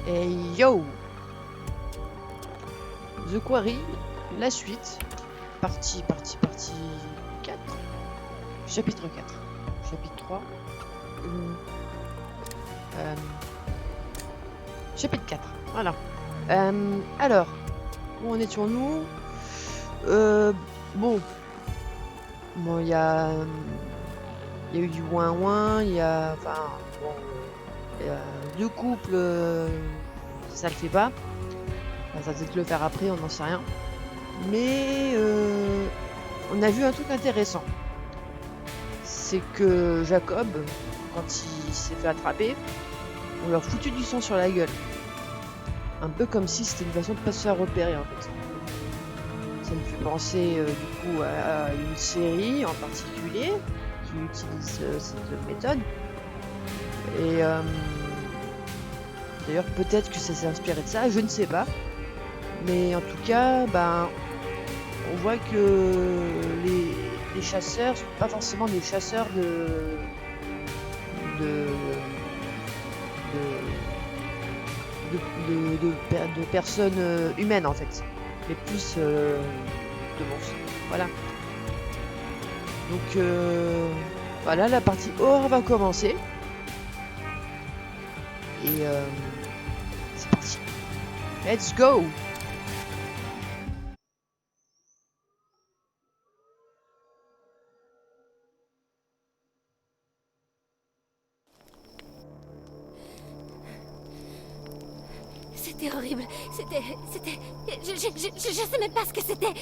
Et yo! The Quarry, la suite, partie 4, chapitre 4, chapitre 3, chapitre 4, voilà. Alors, où en étions-nous? Bon, il y a eu du ouin-ouin, il y a deux couples, ça le fait pas. Enfin, ça va peut-être le faire après, on n'en sait rien. Mais on a vu un truc intéressant. C'est que Jacob, quand il s'est fait attraper, on lui a foutu du sang sur la gueule. Un peu comme si c'était une façon de pas se faire repérer en fait. Ça me fait penser du coup à une série en particulier qui utilise cette méthode. Et d'ailleurs peut-être que ça s'est inspiré de ça, je ne sais pas. Mais en tout cas, on voit que les chasseurs sont pas forcément des chasseurs de personnes humaines en fait, mais plus de monstres. Voilà. Donc voilà, la partie horreur va commencer. Et c'est parti. Let's go! C'était horrible. C'était... Je sais même pas ce que c'était.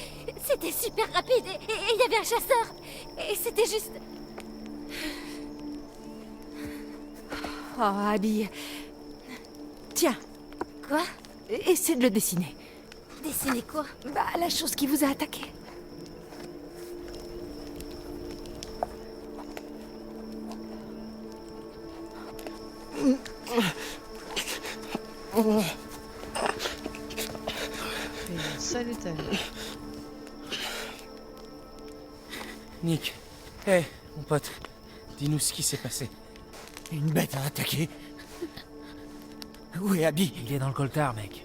C'était super rapide et il y avait un chasseur. Et c'était juste... Oh, Abby. Tiens, Quoi? essaie de le dessiner. Dessiner quoi? Bah, la chose qui vous a attaqué. Et sale étal. Nick, hé, mon pote, dis-nous ce qui s'est passé. Une bête a attaqué. Où est Abby? Il est dans le coltard, mec.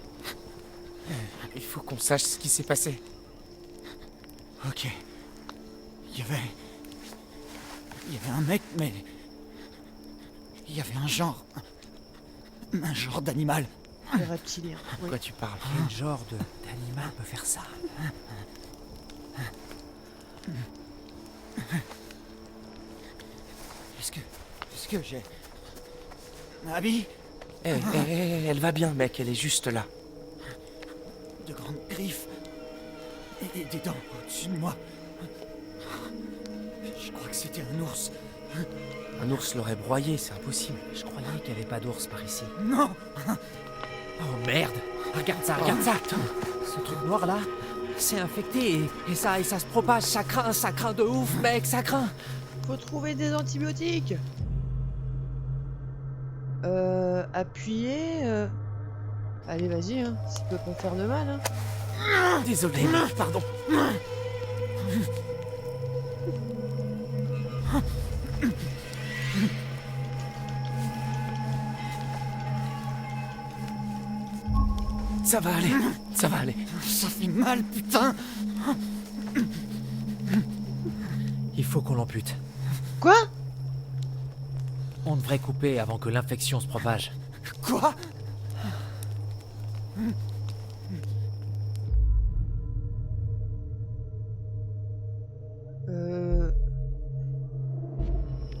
Il faut qu'on sache ce qui s'est passé. Ok. Il y avait un mec, mais... Il y avait un genre d'animal. Le reptilien. De quoi tu parles? Quel genre d'animal peut faire ça? Est-ce que j'ai... Abby? Elle va bien, mec, elle est juste là. De grandes griffes. Et des dents au-dessus de moi. Je crois que c'était un ours. Un ours l'aurait broyé, c'est impossible. Je croyais qu'il n'y avait pas d'ours par ici. Non! Oh merde! Regarde ça, regarde ça! Ce truc noir là, c'est infecté et ça se propage, ça craint de ouf, mec, ça craint! Faut trouver des antibiotiques. Appuyez. Allez, vas-y, hein. Ça peut pas faire de mal, hein. Désolé, mec, pardon. Ça va aller, ça va aller. Ça fait mal, putain! Il faut qu'on l'ampute. Quoi? On devrait couper avant que l'infection se propage. Quoi?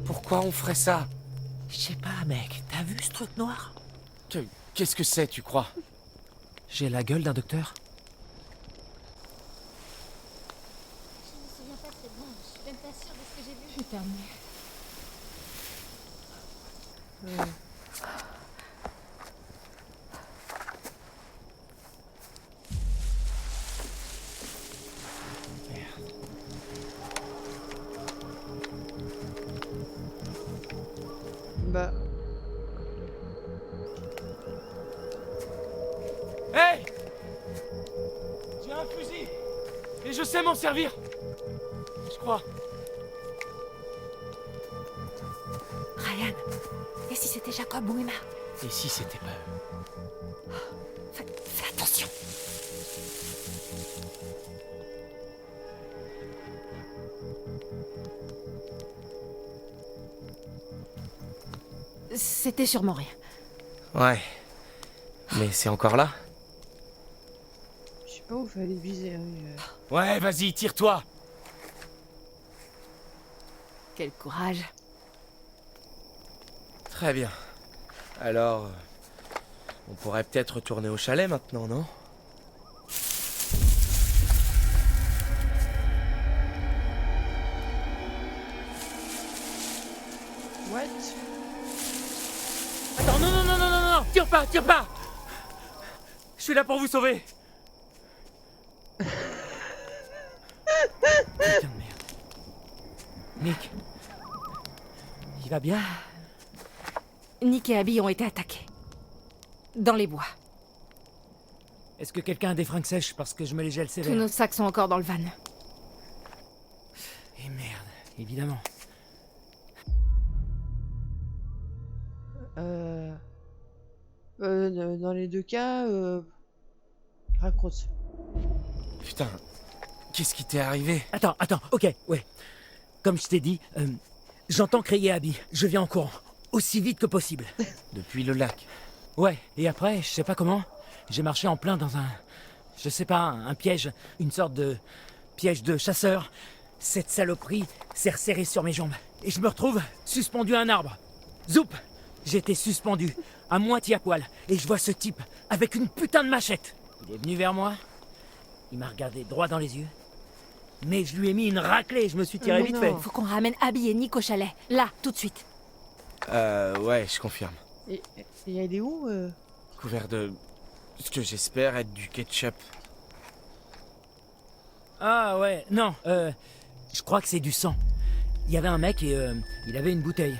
Pourquoi on ferait ça? Je sais pas, mec, t'as vu ce truc noir? Qu'est-ce que c'est, tu crois? J'ai la gueule d'un docteur. Je me souviens pas très bien. Je suis même pas sûre de ce que j'ai vu. Putain, Bah, Hey! J'ai un fusil! Et je sais m'en servir! Je crois. Ryan, et si c'était Jacob ou Emma? Et si c'était pas eux? Fais attention. C'était sûrement rien. Ouais. Mais c'est encore là? Je sais pas où fallait viser. Hein, Ouais, vas-y, tire-toi! Quel courage. Très bien. Alors, on pourrait peut-être retourner au chalet maintenant, non? What? Attends, non, non, non, non, non, non! Tire pas, tire pas! Je suis là pour vous sauver! Putain de merde. Nick? Il va bien? Nick et Abby ont été attaqués. Dans les bois. Est-ce que quelqu'un a des fringues sèches parce que je me les gèle Tous sévère? nos sacs sont encore dans le van. Et merde, évidemment. Dans les deux cas, raconte. Putain, qu'est-ce qui t'est arrivé? Attends, ok, ouais. Comme je t'ai dit, j'entends crier Abby. Je viens en courant, aussi vite que possible. Depuis le lac? Ouais, et après, je sais pas comment, j'ai marché en plein dans un... Je sais pas, un piège, une sorte de piège de chasseur. Cette saloperie s'est resserrée sur mes jambes. Et je me retrouve suspendu à un arbre. Zoup! J'étais suspendu, à moitié à poil, et je vois ce type avec une putain de machette. Il est venu vers moi, il m'a regardé droit dans les yeux, mais je lui ai mis une raclée, je me suis tiré Mais vite non. fait. Faut qu'on ramène Abby et Nick au chalet. Là, tout de suite. Ouais, je confirme. Et elle est où Couvert de ce que j'espère être du ketchup. Ah ouais, non, je crois que c'est du sang. Il y avait un mec et il avait une bouteille.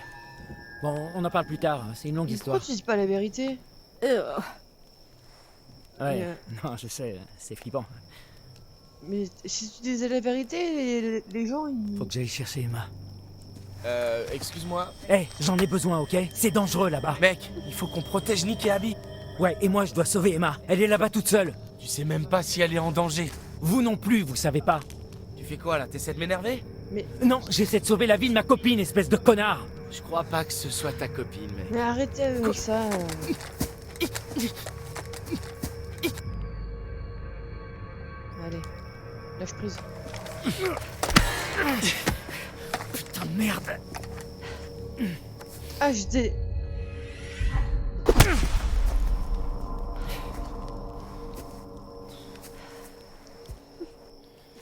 Bon, on en parle plus tard, c'est une longue Mais histoire. pourquoi tu dis pas la vérité? Ouais, Euh. non, je sais, c'est flippant. Mais si tu disais la vérité, les gens ils... Faut que j'aille chercher Emma. Excuse-moi. Hé, j'en ai besoin, ok? C'est dangereux là-bas. Mec, il faut qu'on protège Nick et Abby. Ouais, et moi je dois sauver Emma. Elle est là-bas toute seule. Tu sais même pas si elle est en danger. Vous non plus, vous savez pas. Tu fais quoi là? T'essaies de m'énerver? Mais- Non, j'essaie de sauver la vie de ma copine, espèce de connard. Je crois pas que ce soit ta copine, mais... Mais arrêtez avec ça. Allez, lâche prise. Putain de merde. Ah, j'étais...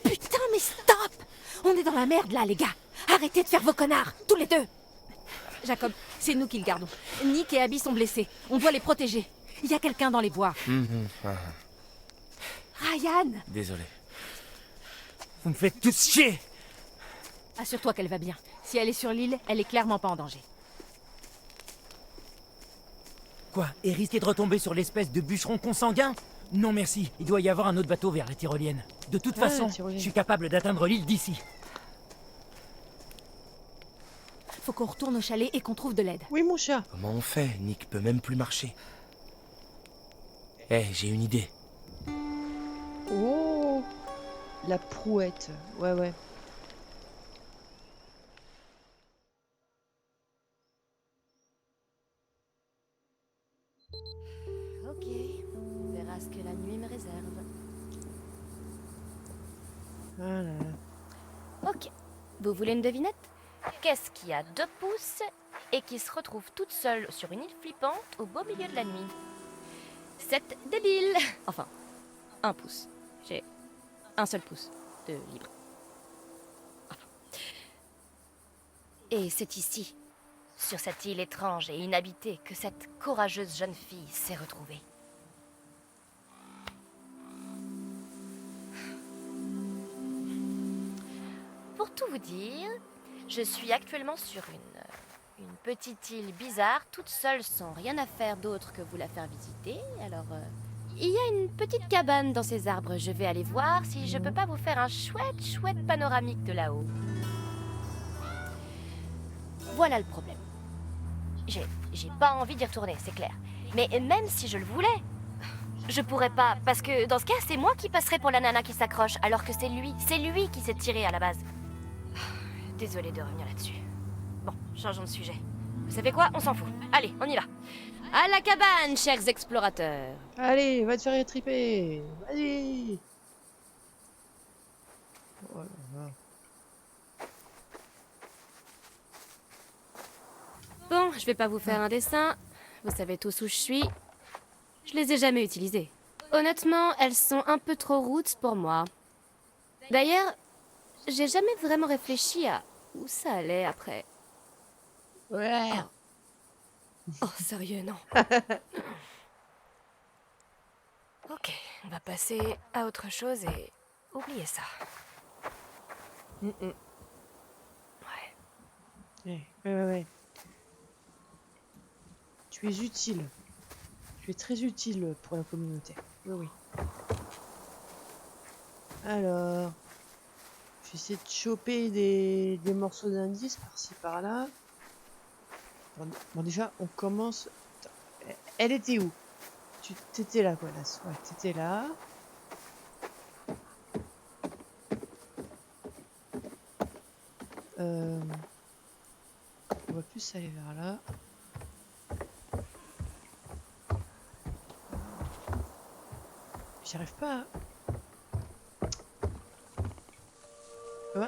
Putain, mais stop! On est dans la merde là, les gars. Arrêtez de faire vos connards, tous les deux. Jacob, c'est nous qui le gardons. Nick et Abby sont blessés. On doit les protéger. Il y a quelqu'un dans les bois. Ryan! Désolé. Vous me faites tous chier. Assure-toi qu'elle va bien. Si elle est sur l'île, elle est clairement pas en danger. Quoi? Et risquer de retomber sur l'espèce de bûcheron consanguin? Non merci, il doit y avoir un autre bateau vers la tyrolienne. De toute Ah, façon, la tyrolienne. je suis capable d'atteindre l'île d'ici. Faut qu'on retourne au chalet et qu'on trouve de l'aide. Oui, mon chat. Comment on fait? Nick peut même plus marcher. J'ai une idée. Oh, la prouette. Ouais, ouais. Ok, on verra ce que la nuit me réserve. Ah là là. Ok, vous voulez une devinette? Qu'est-ce qui a 2 pouces et qui se retrouve toute seule sur une île flippante au beau milieu de la nuit? C'est débile. Enfin, 1 pouce. J'ai un seul pouce de libre. Enfin. Et c'est ici, sur cette île étrange et inhabitée, que cette courageuse jeune fille s'est retrouvée. Pour tout vous dire, je suis actuellement sur une petite île bizarre, toute seule, sans rien à faire d'autre que vous la faire visiter. Alors, il y a une petite cabane dans ces arbres. Je vais aller voir si je peux pas vous faire un chouette panoramique de là-haut. Voilà le problème. j'ai pas envie d'y retourner, c'est clair. Mais même si je le voulais, je pourrais pas, parce que dans ce cas, c'est moi qui passerai pour la nana qui s'accroche, alors que c'est lui qui s'est tiré à la base. Désolée de revenir là-dessus. Bon, changeons de sujet. Vous savez quoi? On s'en fout. Allez, on y va. À la cabane, chers explorateurs. Allez, va te faire étriper. Vas-y. Oh là là. Bon, je vais pas vous faire un dessin. Vous savez tous où je suis. Je les ai jamais utilisées. Honnêtement, elles sont un peu trop roots pour moi. D'ailleurs, j'ai jamais vraiment réfléchi à où ça allait après. Ouais. Oh, sérieux, non. Ok, on va passer à autre chose et oublier ça. Mm, mm. Ouais. Tu es utile. Tu es très utile pour la communauté. Oui. Alors, je vais essayer de choper des morceaux d'indices par-ci par-là. Bon, déjà, on commence. Attends, elle était où? T'étais là, quoi, là. Ouais, t'étais là. On va plus aller vers là. J'arrive pas à... Ouais.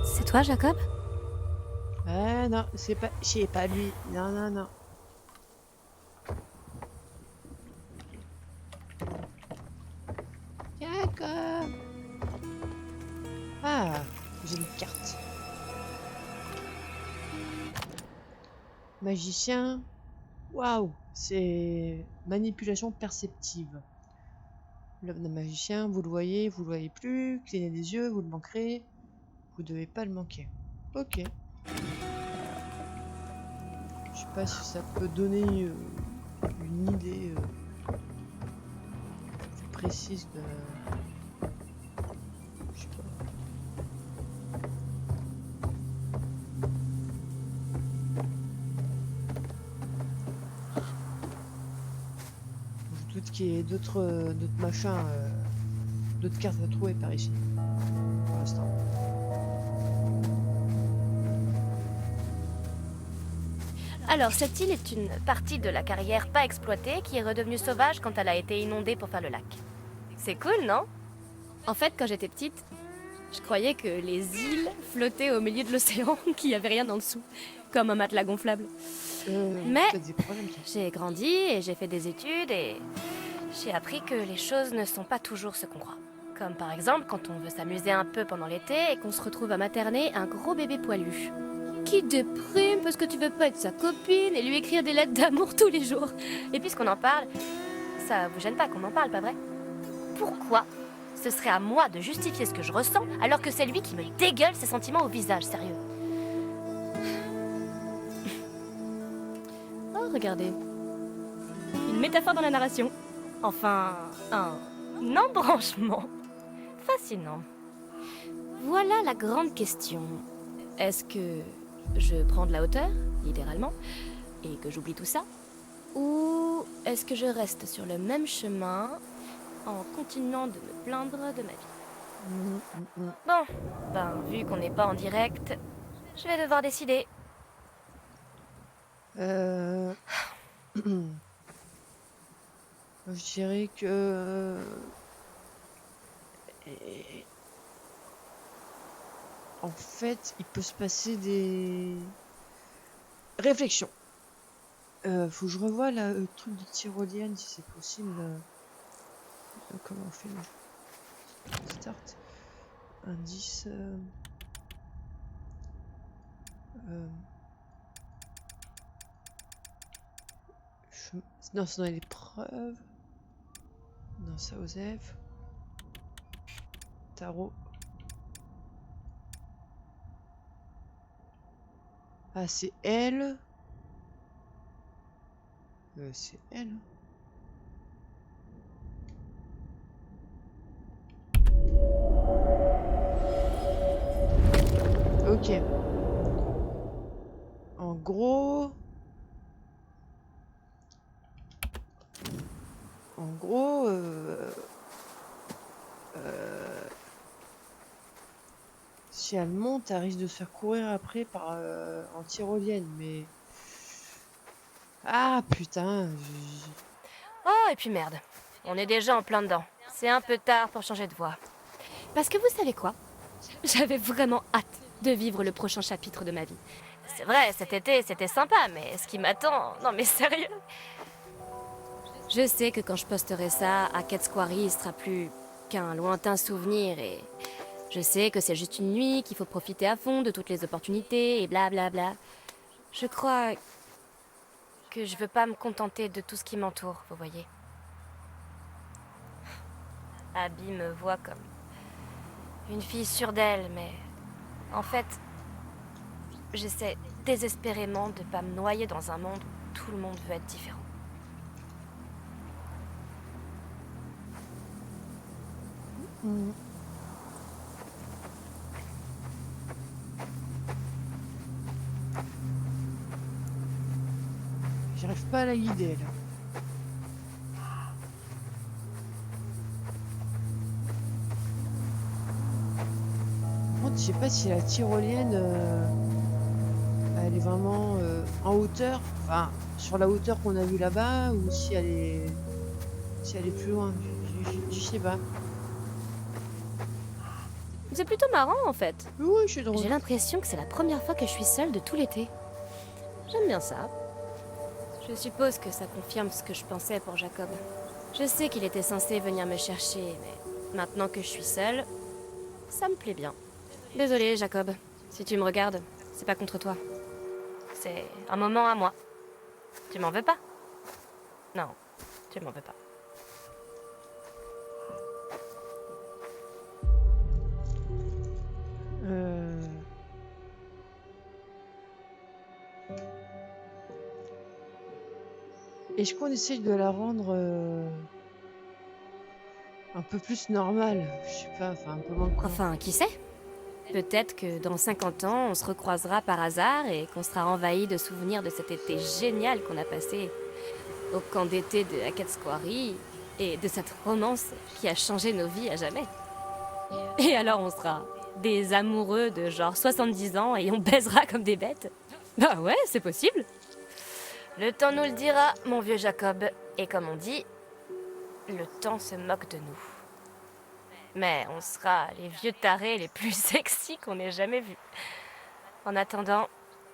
C'est toi, Jacob? Non, c'est pas lui. Non. Jacob. Ah, j'ai une carte. Magicien. Waouh, c'est manipulation perceptive. L'œuvre d'un magicien, vous le voyez plus. Clignez des yeux, vous le manquerez. Vous devez pas le manquer. Ok. Je sais pas si ça peut donner une idée plus précise de... Je sais pas. Je doute qu'il y ait d'autres machins, d'autres cartes à trouver par ici. Pour l'instant. Alors, cette île est une partie de la carrière pas exploitée qui est redevenue sauvage quand elle a été inondée pour faire le lac. C'est cool, non? En fait, quand j'étais petite, je croyais que les îles flottaient au milieu de l'océan, qu'il n'y avait rien en dessous, comme un matelas gonflable. Mais T'as des problèmes, toi. j'ai grandi et j'ai fait des études et j'ai appris que les choses ne sont pas toujours ce qu'on croit. Comme par exemple quand on veut s'amuser un peu pendant l'été et qu'on se retrouve à materner un gros bébé poilu. Qui déprime parce que tu veux pas être sa copine et lui écrire des lettres d'amour tous les jours. Et puisqu'on en parle, ça vous gêne pas qu'on en parle, pas vrai? Pourquoi ce serait à moi de justifier ce que je ressens alors que c'est lui qui me dégueule ses sentiments au visage, sérieux? Oh, regardez. Une métaphore dans la narration. Enfin, un embranchement. Fascinant. Voilà la grande question. Est-ce que je prends de la hauteur, littéralement, et que j'oublie tout ça? Ou est-ce que je reste sur le même chemin en continuant de me plaindre de ma vie? Bon, ben, vu qu'on n'est pas en direct, je vais devoir décider. Je dirais que... En fait, il peut se passer des... Réflexions. Faut que je revoie là, le truc de tyrolienne, si c'est possible. Comment on fait le start? Indice... Non, c'est dans les preuves. Non, ça, Osef. Tarot. Ah, c'est elle. C'est elle. Ok. En gros... En gros... si elle monte, elle risque de se faire courir après par en tyrolienne, mais... Ah putain, Oh, et puis merde. On est déjà en plein dedans. C'est un peu tard pour changer de voie. Parce que vous savez quoi? J'avais vraiment hâte de vivre le prochain chapitre de ma vie. C'est vrai, cet été, c'était sympa, mais ce qui m'attend... Non mais sérieux? Je sais que quand je posterai ça, à Cat's Quarry, il sera plus qu'un lointain souvenir et... Je sais que c'est juste une nuit, qu'il faut profiter à fond de toutes les opportunités et blablabla. Je crois que je veux pas me contenter de tout ce qui m'entoure, vous voyez. Abby me voit comme une fille sûre d'elle, mais en fait, j'essaie désespérément de pas me noyer dans un monde où tout le monde veut être différent. j'arrive pas à la guider là. Par contre, je sais pas si la tyrolienne, elle est vraiment en hauteur, enfin sur la hauteur qu'on a vue là-bas, ou si elle est plus loin. Je sais pas. C'est plutôt marrant en fait. Oui, je suis drôle. J'ai l'impression que c'est la première fois que je suis seule de tout l'été. J'aime bien ça. Je suppose que ça confirme ce que je pensais pour Jacob. Je sais qu'il était censé venir me chercher, mais maintenant que je suis seule, ça me plaît bien. Désolée, Jacob. Si tu me regardes, c'est pas contre toi. C'est un moment à moi. Tu m'en veux pas? Non, tu m'en veux pas. Est-ce qu'on essaye de la rendre un peu plus normale? Je sais pas, enfin un peu moins con. Enfin, qui sait? Peut-être que dans 50 ans, on se recroisera par hasard et qu'on sera envahi de souvenirs de cet été génial qu'on a passé au camp d'été de Cat's Quarry et de cette romance qui a changé nos vies à jamais. Et alors on sera des amoureux de genre 70 ans et on baisera comme des bêtes. Bah ouais, c'est possible. Le temps nous le dira, mon vieux Jacob. Et comme on dit, le temps se moque de nous. Mais on sera les vieux tarés les plus sexy qu'on ait jamais vus. En attendant,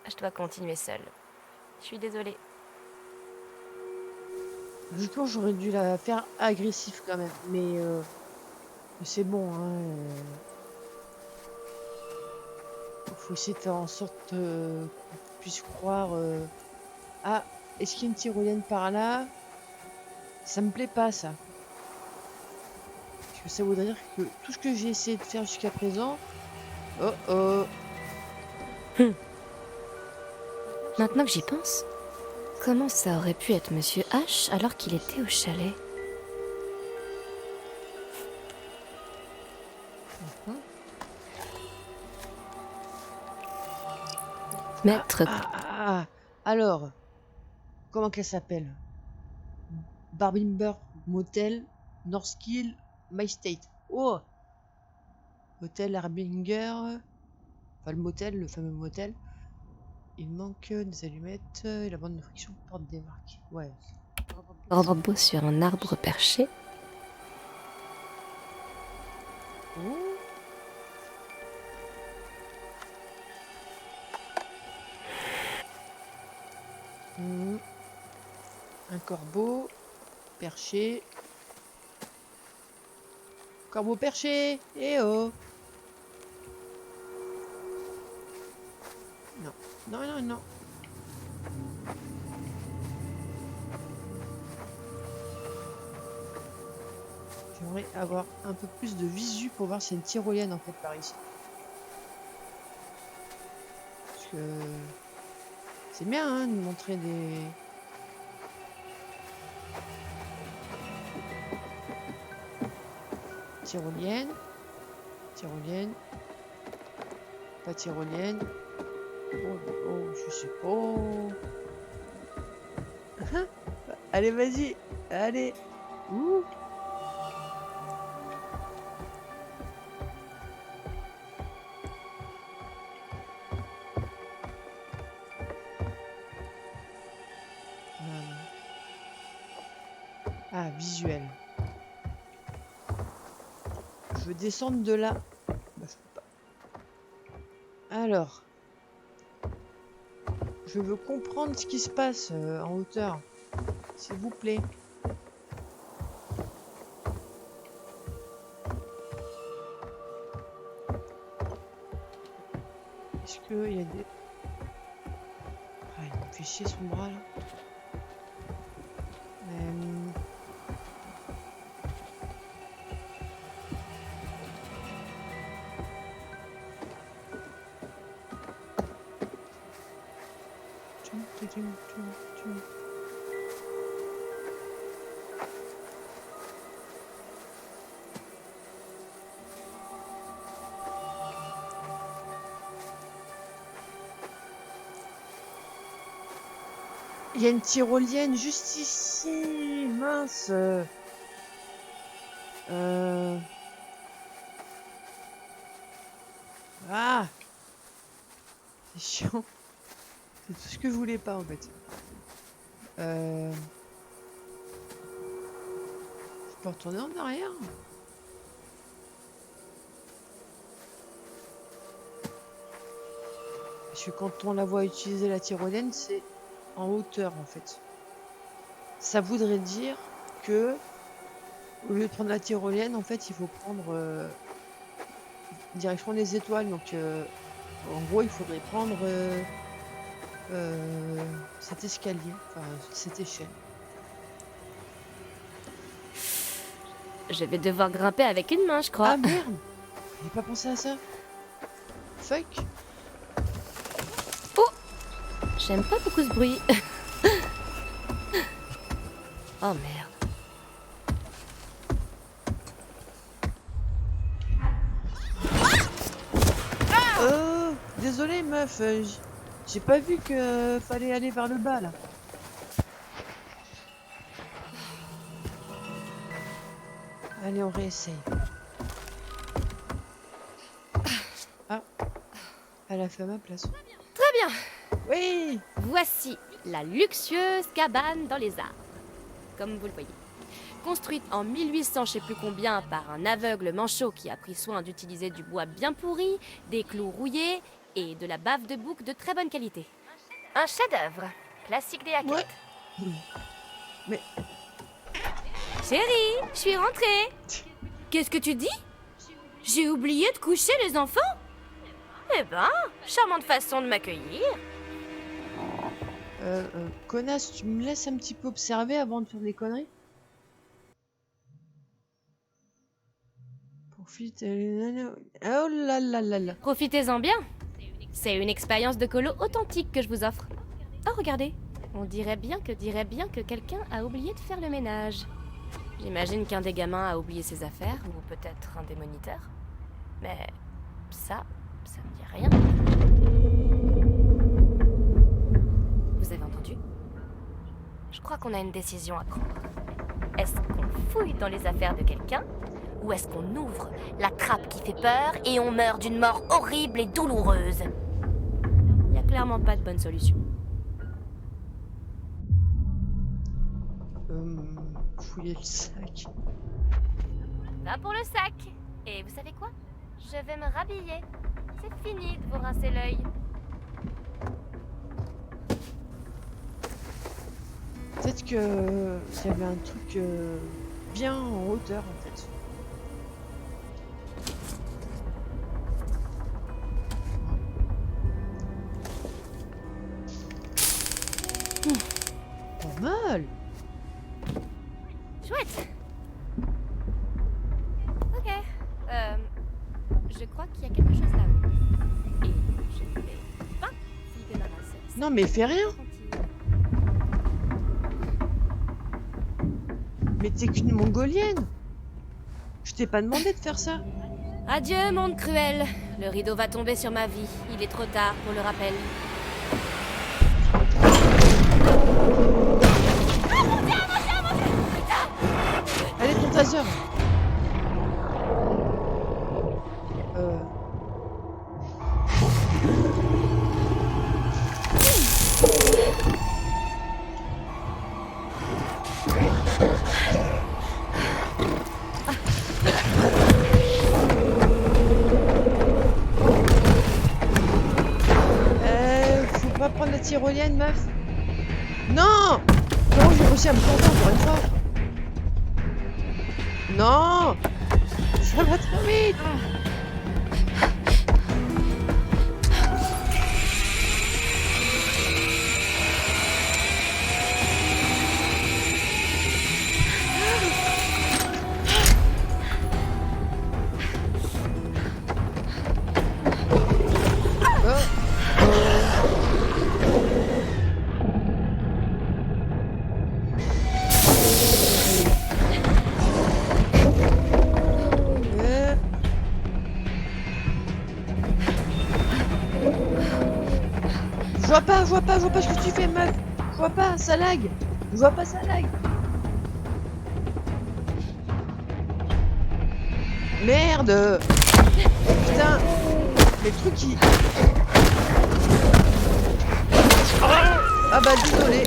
je dois continuer seule. Je suis désolée. Du coup, j'aurais dû la faire agressive quand même, mais c'est bon, hein. Faut essayer de faire en sorte qu'on puisse croire. Ah, est-ce qu'il y a une tyrolienne par là? Ça me plaît pas, ça. Parce que ça voudrait dire que tout ce que j'ai essayé de faire jusqu'à présent... Oh oh. Maintenant que j'y pense, comment ça aurait pu être Monsieur H alors qu'il était au chalet? Maître... Alors, comment qu'elle s'appelle? Barbimber Motel, Northkill, My State. Oh! Motel Harbinger. Enfin, le motel, le fameux motel. Il manque des allumettes et la bande de friction porte des marques. Ouais. Corbeau sur un arbre perché. Oh. Un corbeau perché. Corbeau perché. Eh oh. Non, non, non, non. J'aimerais avoir un peu plus de visu pour voir s'il y a une tyrolienne en fait par ici. Parce que c'est bien hein, de montrer des... Tyrolienne. Tyrolienne. Pas tyrolienne. je sais pas. Allez, vas-y. Allez. Ouh. Ah, visuel. Je veux descendre de là. Bah, je peux pas. Alors. Je veux comprendre ce qui se passe en hauteur. S'il vous plaît. Est-ce qu'il y a des... Ah, il me fait chier son bras là. Il y a une tyrolienne juste ici, mince. Ah, c'est chiant. C'est tout ce que je voulais pas en fait. Je peux retourner en arrière. Parce que quand on la voit utiliser la tyrolienne, c'est en hauteur en fait. Ça voudrait dire que au lieu de prendre la tyrolienne, en fait, il faut prendre direction des étoiles. Donc, en gros, il faudrait prendre cet escalier, enfin cette échelle. Je vais devoir grimper avec une main, je crois. Ah merde, j'ai pas pensé à ça. Fuck. J'aime pas beaucoup ce bruit. Oh merde. Désolé meuf, j'ai pas vu que fallait aller vers le bas là. Allez, on réessaye. Ah, elle a fait à ma place. Très bien. Oui. Voici la luxueuse cabane dans les arbres. Comme vous le voyez. Construite en 1800 je sais plus combien par un aveugle manchot qui a pris soin d'utiliser du bois bien pourri, des clous rouillés et de la bave de bouc de très bonne qualité. Un chef-d'œuvre, classique des haquettes. Ouais. Mais Chérie, je suis rentrée. Qu'est-ce que tu dis? J'ai oublié de coucher les enfants? Eh ben, charmante façon de m'accueillir. connasse, tu me laisses un petit peu observer avant de faire des conneries? Profite. Oh là là là là. Profitez-en bien. C'est une expérience de colo authentique que je vous offre. Oh, regardez. On dirait bien que quelqu'un a oublié de faire le ménage. J'imagine qu'un des gamins a oublié ses affaires, ou peut-être un des moniteurs. Mais ça me dit rien. Vous avez entendu? Je crois qu'on a une décision à prendre. Est-ce qu'on fouille dans les affaires de quelqu'un, ou est-ce qu'on ouvre la trappe qui fait peur et on meurt d'une mort horrible et douloureuse? Il n'y a clairement pas de bonne solution. Fouiller le sac. Va pour le sac. Et vous savez quoi? Je vais me rhabiller. C'est fini de vous rincer l'œil. Peut-être que il y avait un truc bien en hauteur en fait. Pas mal. Chouette. Ok. Je crois qu'il y a quelque chose là-haut. Et je ne vais pas m'y débarrasser. Non mais fais rien. Mais t'es qu'une mongolienne. Je t'ai pas demandé de faire ça. Adieu, monde cruel. le rideau va tomber sur ma vie. Il est trop tard pour le rappel. Allez, ton taser. Faut pas prendre la tyrolienne, meuf. Non! Non, j'ai réussi à me planter encore une fois. Non! Ça va trop vite! Je vois pas ce que tu fais, meuf. Je vois pas, ça lag. Je vois pas, ça lag. Merde. Putain. Mais le truc qui... Ah bah désolé.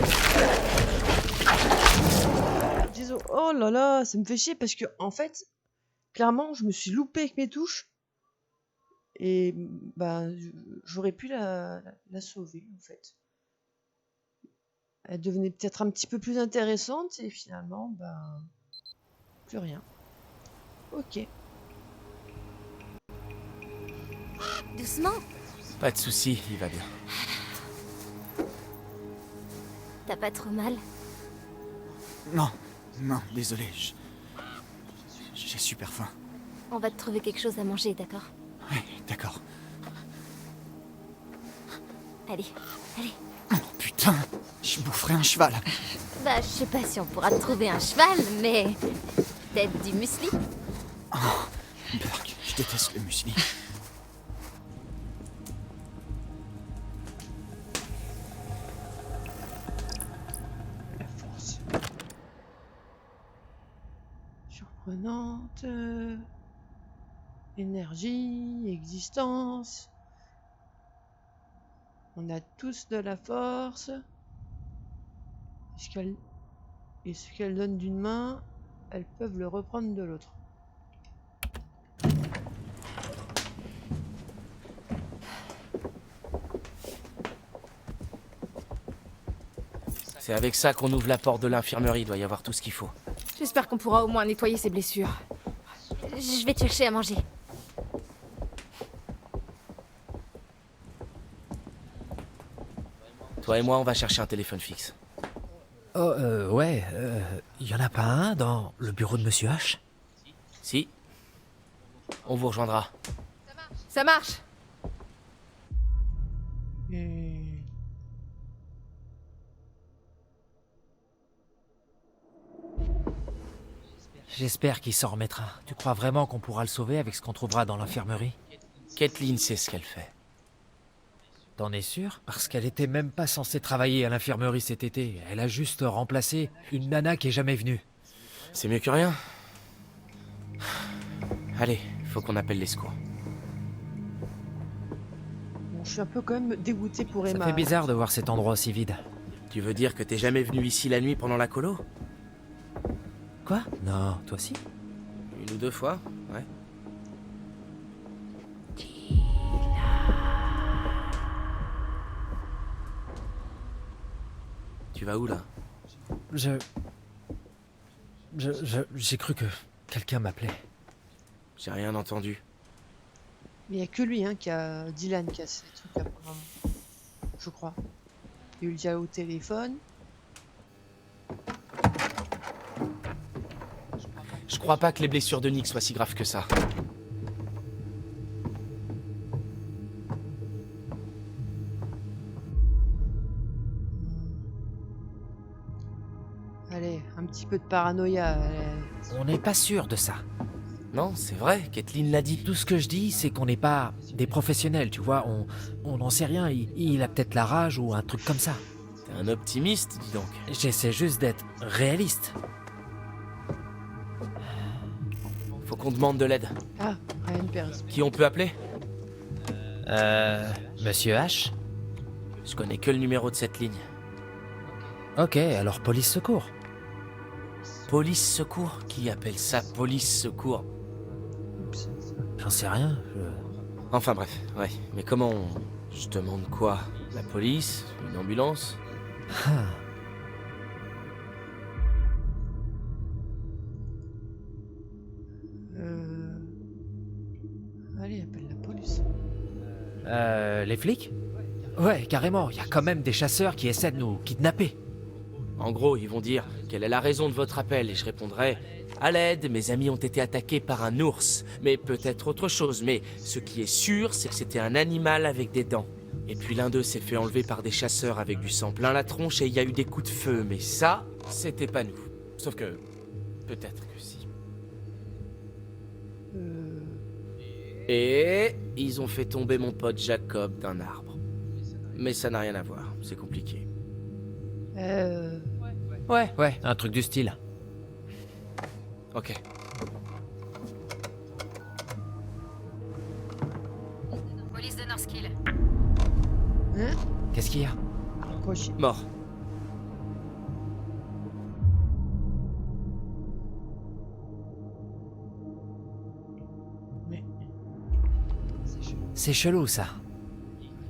Désolé. Oh là là, ça me fait chier parce que en fait, clairement, je me suis loupé avec mes touches. Et bah j'aurais pu la sauver en fait. Elle devenait peut-être un petit peu plus intéressante et finalement, bah plus rien. Ok. Doucement. Pas de soucis, il va bien. T'as pas trop mal? Non, non, désolé. J'ai super faim. On va te trouver quelque chose à manger, d'accord? Oui, d'accord. Allez, allez. Oh putain, je boufferai un cheval. Bah, je sais pas si on pourra te trouver un cheval, mais... peut-être du muesli? Oh, Burk, je déteste le muesli. La force. Surprenante. Énergie, existence. On a tous de la force. Et ce qu'elles donnent d'une main, elles peuvent le reprendre de l'autre. C'est avec ça qu'on ouvre la porte de l'infirmerie, il doit y avoir tout ce qu'il faut. J'espère qu'on pourra au moins nettoyer ses blessures. Je vais te chercher à manger. Toi et moi, on va chercher un téléphone fixe. Oh, ouais, y en a pas un dans le bureau de Monsieur H? Si. On vous rejoindra. Ça marche. J'espère qu'il s'en remettra. Tu crois vraiment qu'on pourra le sauver avec ce qu'on trouvera dans l'infirmerie? Kathleen sait ce qu'elle fait. T'en es sûr? Parce qu'elle était même pas censée travailler à l'infirmerie cet été. Elle a juste remplacé une nana qui est jamais venue. C'est mieux que rien. Allez, faut qu'on appelle les secours. Bon, je suis un peu quand même dégoûté pour Ça Emma. fait bizarre de voir cet endroit aussi vide. Tu veux dire que t'es jamais venu ici la nuit pendant la colo? Quoi? Non, toi aussi? Une ou deux fois, ouais. Tu vas où là? J'ai cru que quelqu'un m'appelait. J'ai rien entendu. Mais il n'y a que lui, hein, Dylan qui a ces trucs-là pour le moment. Je crois. Il y a eu déjà au téléphone. Je crois pas que les blessures de Nick soient si graves que ça. Allez, un petit peu de paranoïa. On n'est pas sûr de ça. Non, c'est vrai, Kathleen l'a dit. Tout ce que je dis, c'est qu'on n'est pas des professionnels, tu vois. On n'en sait rien. Il a peut-être la rage ou un truc comme ça. T'es un optimiste, dis donc. J'essaie juste d'être réaliste. Faut qu'on demande de l'aide. Ah, Ryan Perez. Qui on peut appeler? Monsieur H? Je connais que le numéro de cette ligne. Ok, alors police secours. Police secours? Qui appelle ça police secours? Oups. J'en sais rien. Enfin bref, ouais. Mais comment on... Je demande quoi? La police? Une ambulance? Ah. Allez, appelle la police. Les flics? Ouais, carrément. Il y a quand même des chasseurs qui essaient de nous kidnapper. En gros, ils vont dire quelle est la raison de votre appel et je répondrai à l'aide, mes amis ont été attaqués par un ours, mais peut-être autre chose. Mais ce qui est sûr, c'est que c'était un animal avec des dents. Et puis l'un d'eux s'est fait enlever par des chasseurs avec du sang plein la tronche et il y a eu des coups de feu. Mais ça, c'était pas nous. Sauf que peut-être que si. Et ils ont fait tomber mon pote Jacob d'un arbre. Mais ça n'a rien à voir, c'est compliqué. Ouais, un truc du style. Ok. Police de Northkill. Hein? Qu'est-ce qu'il y a? Accroché. Mort. Mais... C'est chelou. C'est chelou, ça.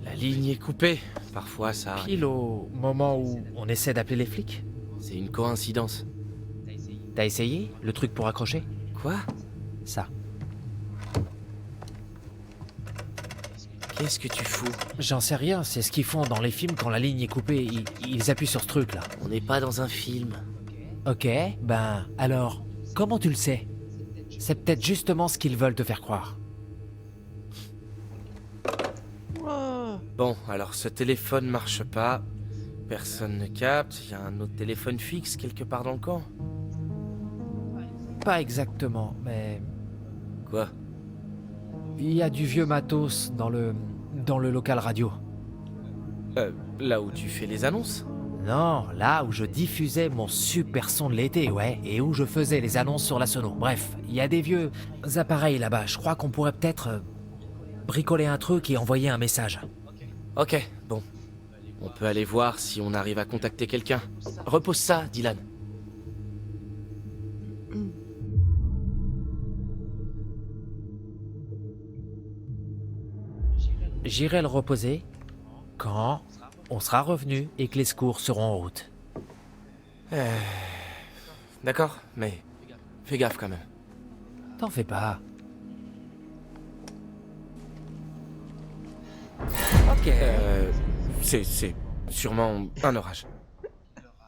La ligne est coupée. Parfois, ça arrive. Pile au moment où on essaie d'appeler les flics. C'est une coïncidence. T'as essayé le truc pour accrocher? Quoi? Ça. Qu'est-ce que tu fous? J'en sais rien, c'est ce qu'ils font dans les films quand la ligne est coupée. Ils appuient sur ce truc-là. On n'est pas dans un film. Ok, ben alors, comment tu le sais? C'est peut-être justement ce qu'ils veulent te faire croire. Oh, Bon, alors ce téléphone marche pas. Personne ne capte. Il y a un autre téléphone fixe quelque part dans le camp. Pas exactement, mais Quoi? il y a du vieux matos dans le local radio. Là où tu fais les annonces? Non, là où je diffusais mon super son de l'été, ouais, et où je faisais les annonces sur la sono. Bref, il y a des vieux appareils là-bas. Je crois qu'on pourrait peut-être bricoler un truc et envoyer un message. Ok, bon. On peut aller voir si on arrive à contacter quelqu'un. Repose ça, Dylan. J'irai le reposer quand on sera revenu et que les secours seront en route. D'accord, mais fais gaffe quand même. T'en fais pas. Ok. C'est sûrement un orage.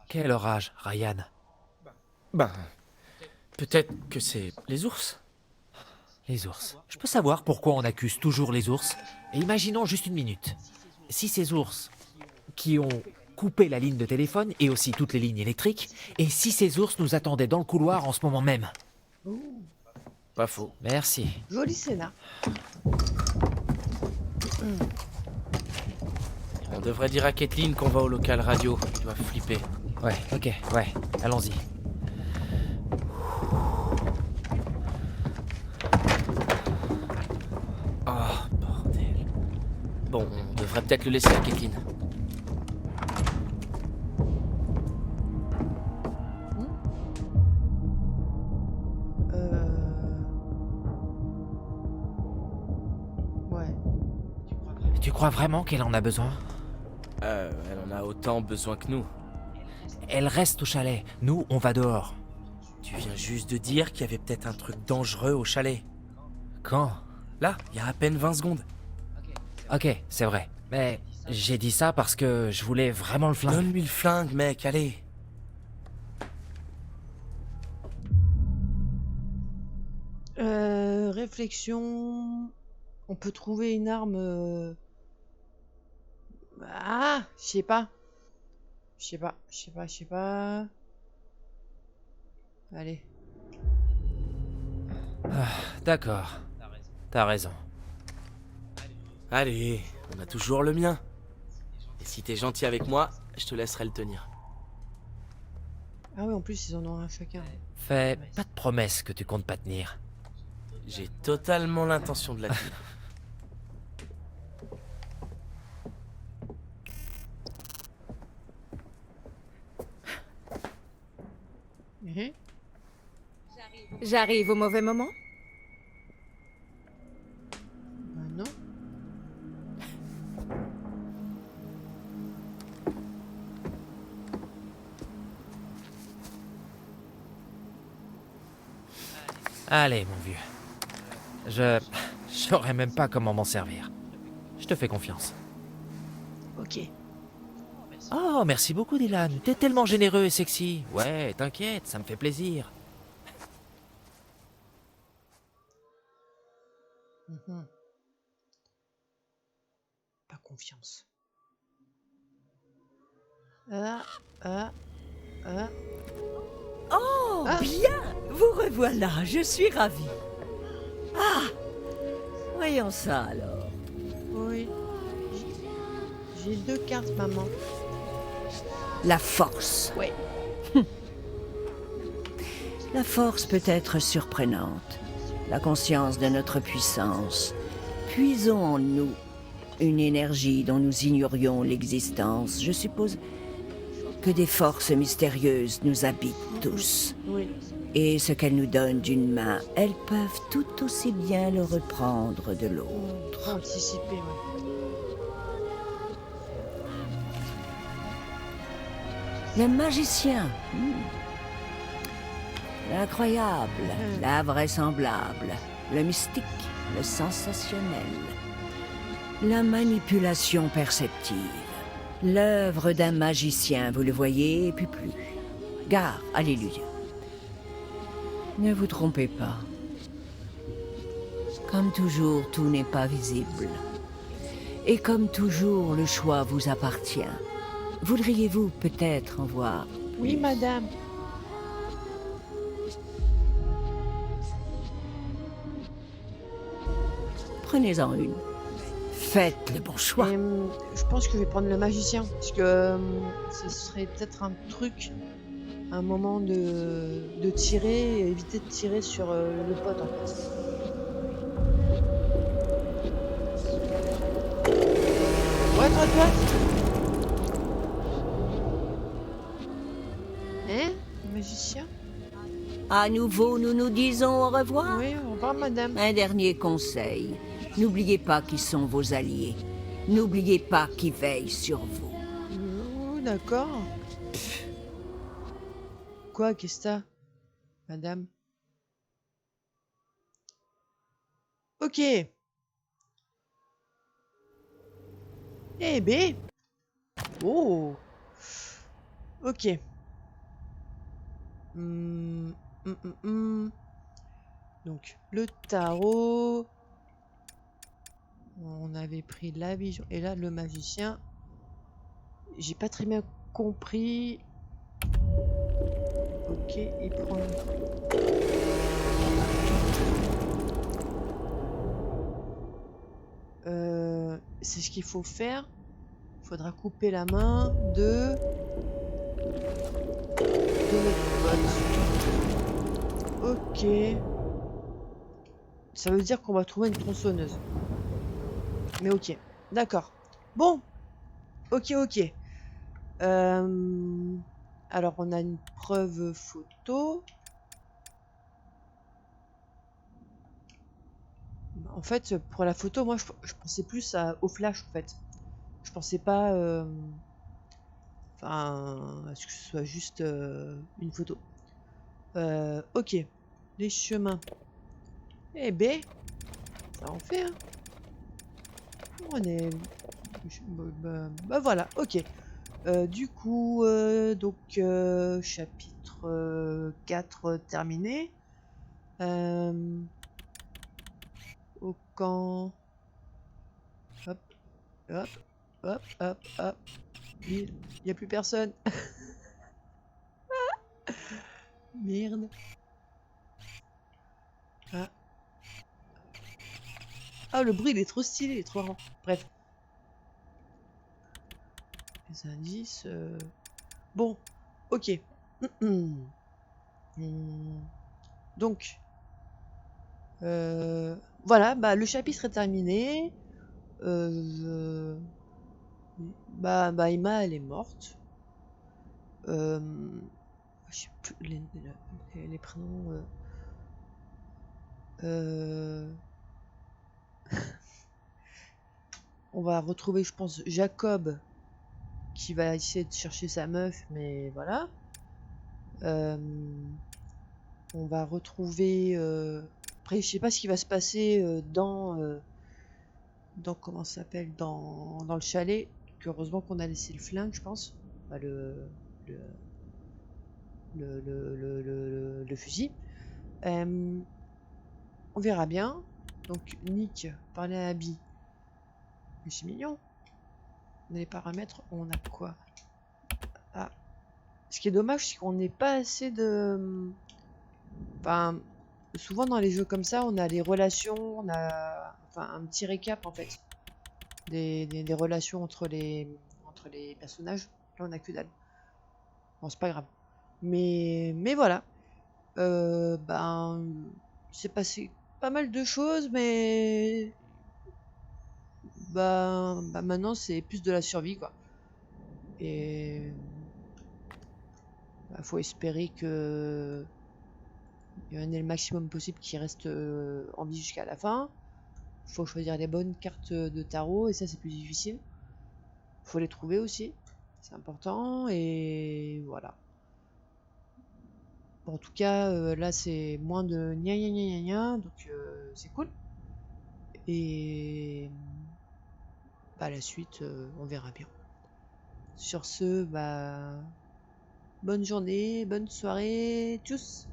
Quel orage, Ryan? Ben, peut-être que c'est les ours. Les ours. Je peux savoir pourquoi on accuse toujours les ours? Et imaginons juste une minute. Si ces ours qui ont coupé la ligne de téléphone et aussi toutes les lignes électriques, et si ces ours nous attendaient dans le couloir en ce moment même? Pas faux. Merci. joli scénar. On devrait dire à Kathleen qu'on va au local radio. Il doit flipper. Ouais, ok, ouais, allons-y. Oh, bordel. Bon, on devrait peut-être le laisser à Kathleen. Ouais. Tu crois vraiment qu'elle en a besoin? Elle en a autant besoin que nous. Elle reste au chalet. Nous, on va dehors. Tu viens juste de dire qu'il y avait peut-être un truc dangereux au chalet. Quand? Là, il y a à peine 20 secondes. Ok, c'est vrai. Mais j'ai dit ça parce que je voulais vraiment le flingue. Donne-lui le flingue, mec, allez. Réflexion. On peut trouver une arme. Ah, je sais pas. Je sais pas. Allez. D'accord. T'as raison. Allez, on a toujours le mien. Et si t'es gentil avec moi, je te laisserai le tenir. Ah oui, en plus, ils en ont un chacun. Fais pas de promesses que tu comptes pas tenir. J'ai totalement l'intention de la tenir. Mhm. J'arrive au mauvais moment? Non. Allez, mon vieux. Je saurais même pas comment m'en servir. Je te fais confiance. Ok. Oh, merci beaucoup, Dylan. T'es tellement généreux et sexy. Ouais, t'inquiète, ça me fait plaisir. Mhm. Pas confiance. Ah, ah, ah. Oh, Ah. bien! Vous revoilà, je suis ravie. Ah! Voyons ça alors. Oui. J'ai 2 cartes, maman. La force. Ouais. La force peut être surprenante. La conscience de notre puissance. Puisons en nous une énergie dont nous ignorions l'existence. Je suppose que des forces mystérieuses nous habitent tous. Oui. Et ce qu'elles nous donnent d'une main, elles peuvent tout aussi bien le reprendre de l'autre. Trop anticipé, ouais. Le magicien. L'incroyable, l'invraisemblable, le mystique, le sensationnel. La manipulation perceptive. L'œuvre d'un magicien, vous le voyez, et puis plus. Gare, alléluia. Ne vous trompez pas. Comme toujours, tout n'est pas visible. Et comme toujours, le choix vous appartient. Voudriez-vous peut-être en voir Oui, madame. Prenez-en une. Faites le bon choix. Et, je pense que je vais prendre le magicien. Parce que ce serait peut-être un truc, un moment de tirer, éviter de tirer sur le pote en fait. Ouais, toi. Hein? Le magicien? À nouveau, nous nous disons au revoir. Oui, au revoir, madame. Un dernier conseil. N'oubliez pas qui sont vos alliés. N'oubliez pas qui veille sur vous. Oh, d'accord. Quoi, qu'est-ce que t'as, madame? Ok. Eh B. Oh. Ok. Donc, le tarot. On avait pris la vision. Et là, le magicien. J'ai pas très bien compris. Ok, il prend... c'est ce qu'il faut faire. Il faudra couper la main de notre pote. Ok. Ça veut dire qu'on va trouver une tronçonneuse. Mais ok. D'accord. Bon. Ok. Alors, on a une preuve photo. En fait, pour la photo, moi, je pensais plus au flash, en fait. Je pensais pas... Enfin, à ce que ce soit juste une photo. Ok. Les chemins. Eh ben, ça en fait, hein. On est... Bah voilà, ok. Du coup, donc, chapitre 4 terminé. Au camp... Hop. Il n'y a plus personne. Merde. Ah. Ah, le bruit, il est trop stylé, il est trop marrant. Bref. Les indices... Bon, ok. Donc... voilà, bah, le chapitre est terminé. Bah, Emma, elle est morte. Je sais plus les prénoms. On va retrouver, je pense, Jacob qui va essayer de chercher sa meuf, mais voilà. On va retrouver. Après, je sais pas ce qui va se passer dans comment ça s'appelle dans le chalet. Heureusement qu'on a laissé le flingue, je pense. Bah, le fusil. On verra bien. Donc Nick parlait à Abby. Mais c'est mignon. On a les paramètres, on a quoi? Ah. Ce qui est dommage, c'est qu'on n'est pas assez de... Enfin, souvent dans les jeux comme ça, on a les relations, on a enfin, un petit récap en fait. Des relations entre les personnages. Là, on a que dalle. Bon, c'est pas grave. Mais voilà. Ben, c'est passé pas mal de choses, mais bah maintenant c'est plus de la survie quoi. Et bah, faut espérer que il y en ait le maximum possible qui reste en vie jusqu'à la fin. Faut choisir les bonnes cartes de tarot et ça c'est plus difficile. Faut les trouver aussi, c'est important et voilà. Bon, en tout cas là c'est moins de gna gna gna gna gna donc c'est cool. Et bah la suite on verra bien. Sur ce, bah bonne journée, bonne soirée, tchuss!